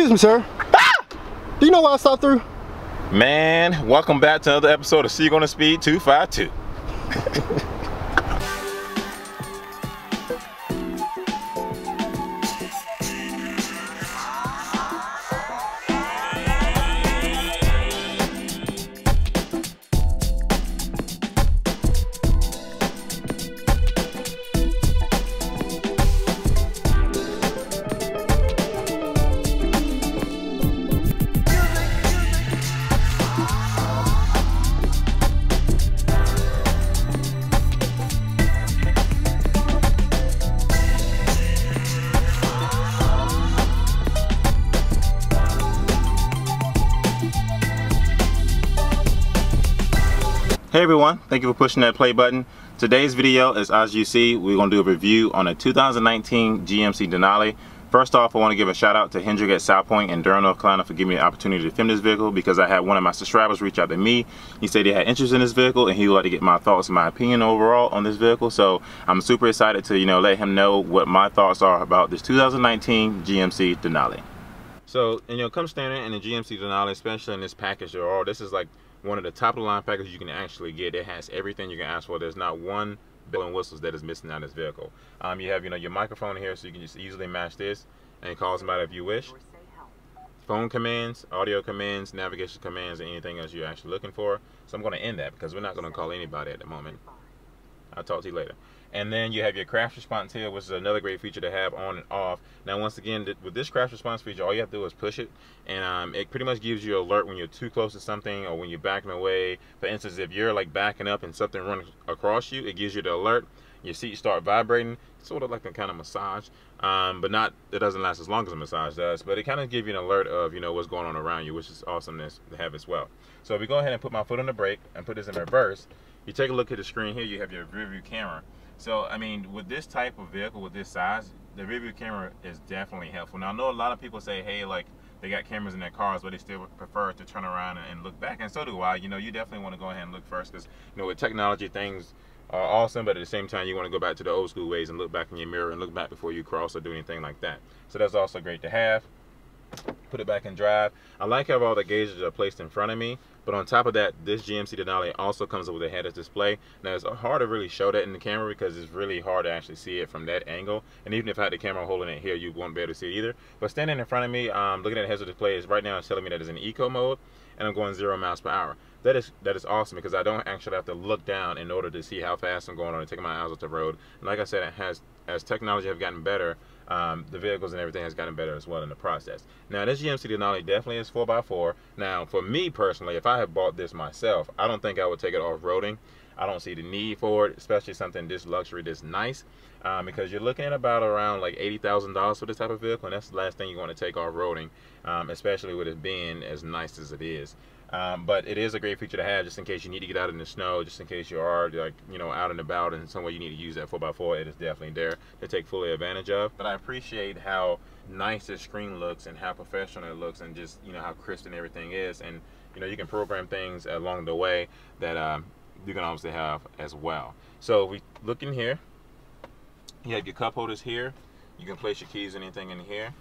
Excuse me, sir. Ah! Do you know why I stopped through? Man, welcome back to another episode of See You Gonna Speed 252. Hey everyone, thank you for pushing that play button. Today's video is, as you see, we're going to do a review on a 2019 GMC Denali. First off, I want to give a shout out to Hendrick at South Point in Durham, North Carolina for giving me the opportunity to film this vehicle, because I had one of my subscribers reach out to me. He said he had interest in this vehicle and he would like to get my thoughts and my opinion overall on this vehicle. So I'm super excited to, let him know what my thoughts are about this 2019 GMC Denali. So, come standard in the GMC Denali, especially in this package, this is like one of the top of the line packages you can actually get. It has everything you can ask for. There's not one bell and whistles that is missing out of this vehicle. You have your microphone here, so you can just easily match this and call somebody if you wish. Phone commands, audio commands, navigation commands, and anything else you're actually looking for. So I'm going to end that because we're not going to call anybody at the moment. I'll talk to you later. And then you have your crash response here, which is another great feature to have on and off. Now, once again, with this crash response feature, all you have to do is push it, and it pretty much gives you an alert when you're too close to something or when you're backing away. For instance, if you're like backing up and something runs across you, it gives you the alert. Your seat start vibrating, sort of like a kind of massage, but it doesn't last as long as a massage does. But it kind of gives you an alert of what's going on around you, which is awesomeness to have as well. So if we go ahead and put my foot on the brake and put this in reverse, you take a look at the screen here. You have your rear view camera. So, I mean, with this type of vehicle, with this size, the rear view camera is definitely helpful. Now, I know a lot of people say, hey, like, they got cameras in their cars, but they still prefer to turn around and look back, and so do I. You definitely want to go ahead and look first, because, with technology, things are awesome, but at the same time, you want to go back to the old school ways and look back in your mirror and look back before you cross or do anything like that. So that's also great to have. Put it back in drive. I like how all the gauges are placed in front of me, but on top of that, this GMC Denali also comes with a head-up display. Now, it's hard to really show that in the camera because it's really hard to actually see it from that angle, and even if I had the camera holding it here, you won't be able to see it either. But standing in front of me, looking at the head-up display, is right now it's telling me that it's in eco mode and I'm going 0 miles per hour. That is awesome, because I don't actually have to look down in order to see how fast I'm going on and taking my eyes off the road. And like I said, as technology has gotten better, the vehicles and everything has gotten better as well in the process. Now, this GMC Denali definitely is 4x4. Now, for me personally, if I had bought this myself, I don't think I would take it off-roading. I don't see the need for it, especially something this luxury, this nice, because you're looking at about around like $80,000 for this type of vehicle, and that's the last thing you want to take off-roading, especially with it being as nice as it is. But it is a great feature to have, just in case you need to get out in the snow, just in case you are like out and about and somewhere you need to use that 4x4. It is definitely there to take fully advantage of. But I appreciate how nice this screen looks and how professional it looks, and just how crisp and everything is. And you can program things along the way that you can obviously have as well. So we look in here. You have your cup holders here. You can place your keys and anything in here.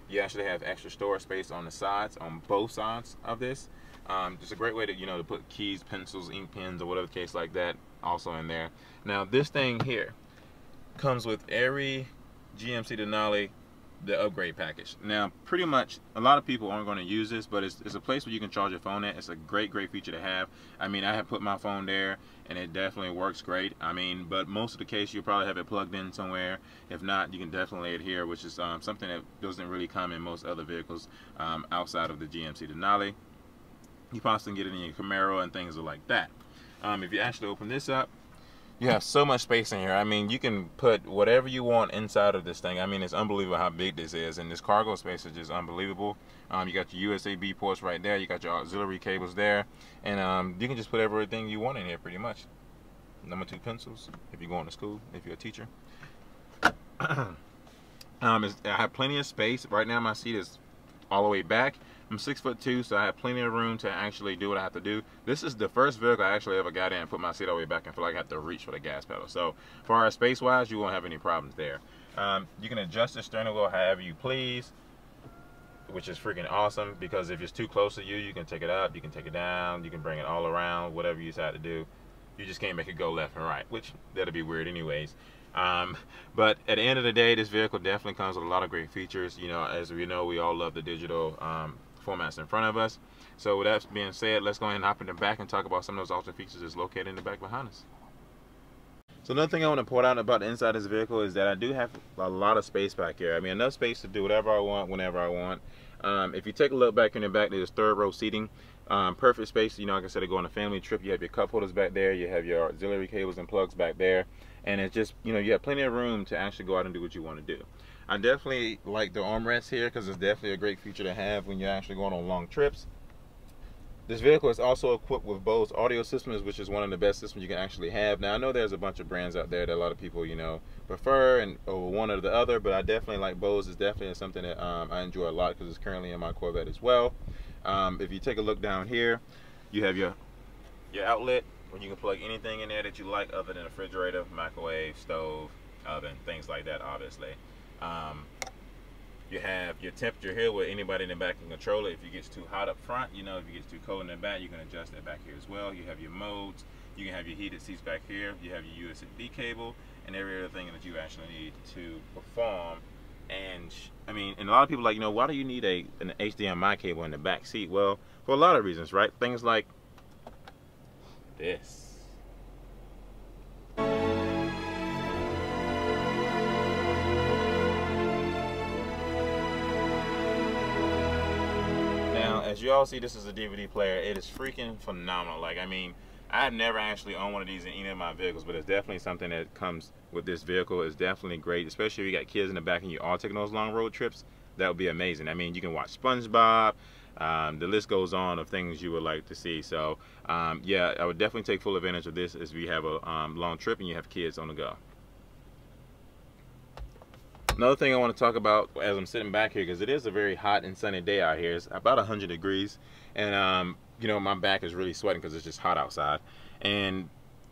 You actually have extra storage space on the sides, on both sides of this. Just a great way to to put keys, pencils, ink pens, or whatever the case like that also in there. Now, this thing here comes with every GMC Denali, the upgrade package. Now, pretty much a lot of people aren't going to use this, but it's a place where you can charge your phone at. It's a great feature to have. I mean, I have put my phone there and it definitely works great. I mean, but most of the case you'll probably have it plugged in somewhere. If not, you can definitely lay it here, which is something that doesn't really come in most other vehicles outside of the GMC Denali. You possibly get it in your Camaro and things like that. If you actually open this up, you have so much space in here. I mean, you can put whatever you want inside of this thing. I mean, it's unbelievable how big this is, and this cargo space is just unbelievable. You got your USB ports right there. You got your auxiliary cables there, and you can just put everything you want in here pretty much. Number 2 pencils, if you're going to school, if you're a teacher. I have plenty of space. Right now, my seat is all the way back. I'm 6'2", so I have plenty of room to actually do what I have to do. This is the first vehicle I actually ever got in and put my seat all the way back and feel like I have to reach for the gas pedal. So, as far as space-wise, you won't have any problems there. You can adjust the steering wheel however you please. which is freaking awesome, because if it's too close to you, you can take it up, you can take it down, you can bring it all around, whatever you decide to do. You just can't make it go left and right, which that'll be weird anyways. But at the end of the day, this vehicle definitely comes with a lot of great features. You know, as we know, we all love the digital formats in front of us. So with that being said, let's go ahead and hop in the back and talk about some of those awesome features that's located in the back behind us. So another thing I want to point out about the inside of this vehicle is that I do have a lot of space back here. I mean, enough space to do whatever I want, whenever I want. If you take a look back in the back, there's third row seating. Perfect space, you know, like I said, to go on a family trip. You have your cup holders back there, you have your auxiliary cables and plugs back there, and it's just, you know, you have plenty of room to actually go out and do what you want to do. I definitely like the armrest here because it's definitely a great feature to have when you're actually going on long trips. This vehicle is also equipped with Bose audio systems, which is one of the best systems you can actually have. Now, I know there's a bunch of brands out there that a lot of people, you know, prefer and over one or the other, but I definitely like Bose. It's definitely something that I enjoy a lot because it's currently in my Corvette as well. If you take a look down here, you have your outlet where you can plug anything in there that you like other than a refrigerator, microwave, stove, oven, things like that, obviously. You have your temperature here where anybody in the back can control it. If it gets too hot up front, you know, if it gets too cold in the back, you can adjust that back here as well. You have your modes. You can have your heated seats back here. You have your USB cable and every other thing that you actually need to perform. And I mean, and a lot of people are like, you know, why do you need an HDMI cable in the back seat? Well, for a lot of reasons, right? Things like this. Now, as you all see, this is a DVD player. It is freaking phenomenal. Like, I mean, I've never actually owned one of these in any of my vehicles, but it's definitely something that comes with this vehicle. It's definitely great, especially if you got kids in the back and you're all taking those long road trips. That would be amazing. I mean, you can watch SpongeBob. The list goes on of things you would like to see. So, yeah, I would definitely take full advantage of this if you have a long trip and you have kids on the go. Another thing I want to talk about as I'm sitting back here, because it is a very hot and sunny day out here. It's about 100 degrees, and you know, my back is really sweating because it's just hot outside. And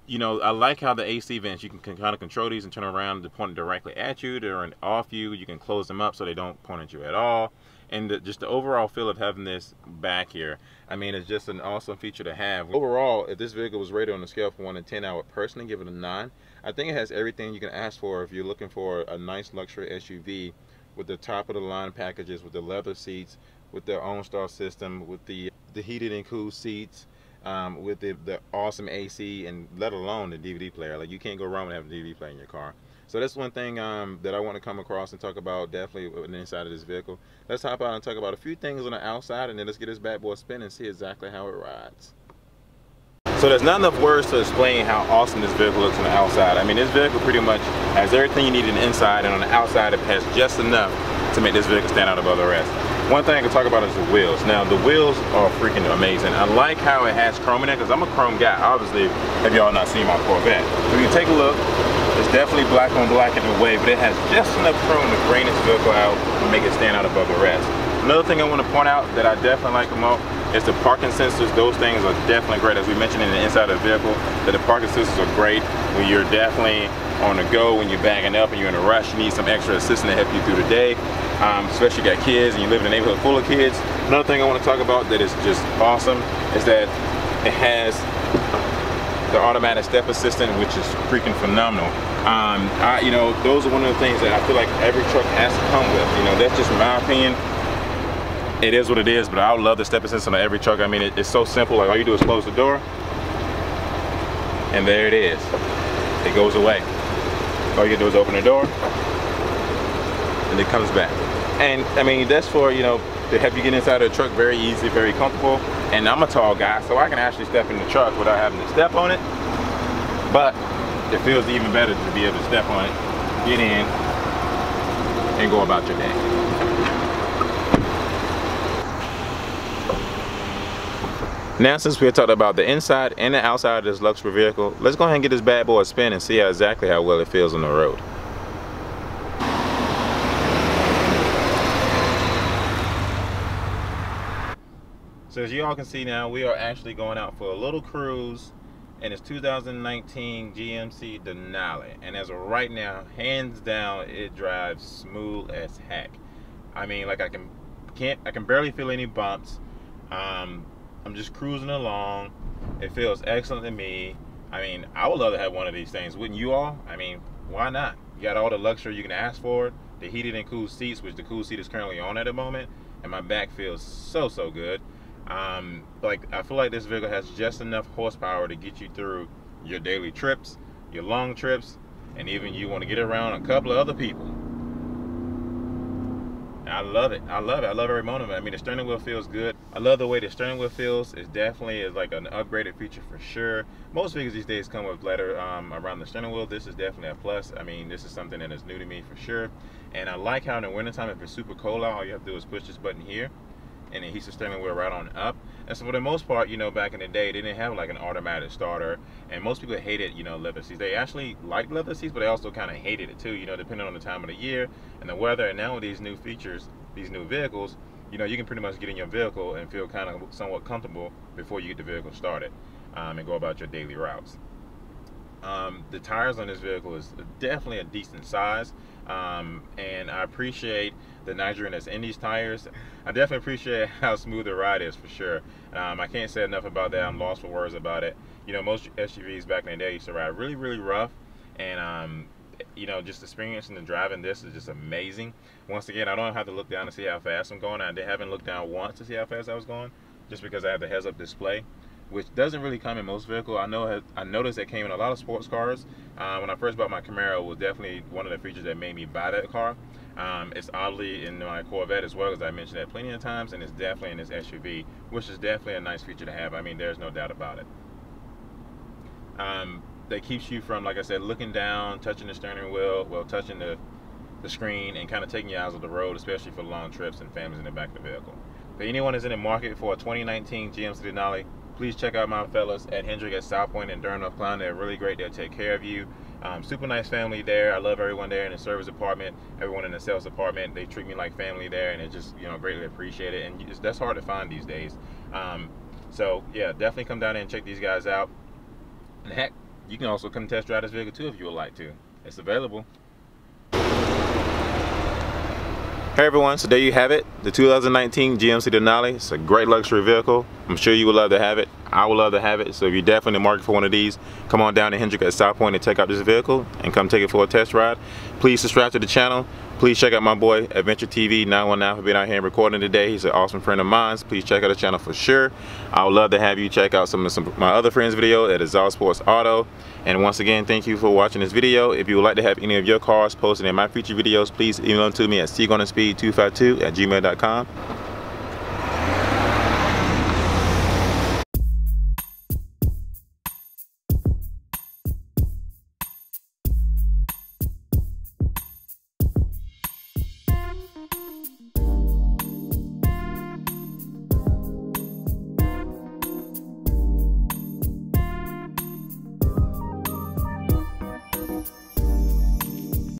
you know, I like how the AC vents, you can kind of control these and turn around to point directly at you. They're off you. You can close them up so they don't point at you at all. And just the overall feel of having this back here, I mean, it's just an awesome feature to have. Overall, if this vehicle was rated on a scale from 1 to 10, I would personally give it a 9. I think it has everything you can ask for if you're looking for a nice luxury SUV with the top of the line packages, with the leather seats, with the OnStar system, with the heated and cooled seats, with the awesome AC, and let alone the DVD player. Like, you can't go wrong with having a DVD player in your car. So that's one thing that I want to come across and talk about definitely on the inside of this vehicle. Let's hop out and talk about a few things on the outside, and then let's get this bad boy spin and see exactly how it rides. So there's not enough words to explain how awesome this vehicle looks on the outside. I mean, this vehicle pretty much has everything you need on the inside, and on the outside it has just enough to make this vehicle stand out above the rest. One thing I can talk about is the wheels. Now, the wheels are freaking amazing. I like how it has chrome in it, because I'm a chrome guy, obviously, if y'all not seen my Corvette. So you take a look, it's definitely black on black in a way, but it has just enough chrome to bring this vehicle out and make it stand out above the rest. Another thing I want to point out that I definitely like them all is the parking sensors. Those things are definitely great. As we mentioned in the inside of the vehicle, that the parking sensors are great when you're definitely on the go, when you're backing up and you're in a rush, you need some extra assistance to help you through the day. Especially if you got kids and you live in a neighborhood full of kids. Another thing I want to talk about that is just awesome is that it has the automatic step assistant, which is freaking phenomenal. You know, those are one of the things that I feel like every truck has to come with. You know, that's just my opinion. It is what it is, but I would love the step assistant on every truck. I mean, it's so simple. Like, all you do is close the door, and there it is. It goes away. All you do is open the door, and it comes back. And I mean, that's for, you know, to help you get inside of the truck very easy, very comfortable. And I'm a tall guy, so I can actually step in the truck without having to step on it. But it feels even better to be able to step on it, get in, and go about your day. Now, since we talked about the inside and the outside of this luxury vehicle, let's go ahead and get this bad boy a spin and see exactly how well it feels on the road. So as you all can see now, we are actually going out for a little cruise in this 2019 GMC Denali. And as of right now, hands down, it drives smooth as heck. I mean, like, I can I can barely feel any bumps. I'm just cruising along. It feels excellent to me. I mean, I would love to have one of these things, wouldn't you all? I mean, why not? You got all the luxury you can ask for. The heated and cooled seats, which the cool seat is currently on at the moment, and my back feels so good. Like, I feel like this vehicle has just enough horsepower to get you through your daily trips, your long trips, and even you want to get around a couple of other people. I love it. I love it. I love every moment of it. I mean, the steering wheel feels good. I love the way the steering wheel feels. It definitely is like an upgraded feature for sure. Most vehicles these days come with leather around the steering wheel. This is definitely a plus. I mean, this is something that is new to me for sure. And I like how in the wintertime, if it's super cold out, all you have to do is push this button here, and it heats the steering wheel right on up. And so for the most part, you know, back in the day, they didn't have like an automatic starter, and most people hated, you know, leather seats. They actually liked leather seats, but they also kind of hated it too, you know, depending on the time of the year and the weather. And now with these new features, these new vehicles, you know, you can pretty much get in your vehicle and feel kind of somewhat comfortable before you get the vehicle started and go about your daily routes. The tires on this vehicle is definitely a decent size, and I appreciate the nitrogen that's in these tires. I definitely appreciate how smooth the ride is for sure. I can't say enough about that. I'm lost for words about it. You know, most SUVs back in the day used to ride really rough, and you know, just experiencing and driving this is just amazing. Once again, I don't have to look down to see how fast I'm going. I haven't looked down once to see how fast I was going, just because I have the heads-up display, which doesn't really come in most vehicles. I noticed that came in a lot of sports cars. When I first bought my Camaro, it was definitely one of the features that made me buy that car. It's oddly in my Corvette as well, as I mentioned that plenty of times, and it's definitely in this SUV, which is definitely a nice feature to have. I mean, there's no doubt about it. That keeps you from, like I said, looking down, touching the steering wheel, well, touching the screen, and kind of taking your eyes off the road, especially for long trips and families in the back of the vehicle. For anyone that's in the market for a 2019 GMC Denali, please check out my fellas at Hendrick at South Point in Durham, North Carolina. They're really great. They'll take care of you. Super nice family there. I love everyone there in the service department, everyone in the sales department. They treat me like family there, and it just, you know, greatly appreciate it. And that's hard to find these days. So yeah, definitely come down there and check these guys out. And heck, you can also come test drive this vehicle too if you would like to. It's available. Hey everyone, so there you have it, the 2019 GMC Denali. It's a great luxury vehicle. I'm sure you would love to have it. I would love to have it. So if you're definitely in the market for one of these, come on down to Hendrick at South Point and check out this vehicle and come take it for a test ride. Please subscribe to the channel. Please check out my boy Adventure TV 919 for being out here and recording today. He's an awesome friend of mine. So please check out the channel for sure. I would love to have you check out some of my other friends' video at Exhaust Sports Auto. And once again, thank you for watching this video. If you would like to have any of your cars posted in my future videos, please email them to me at cgornonspeed252@gmail.com.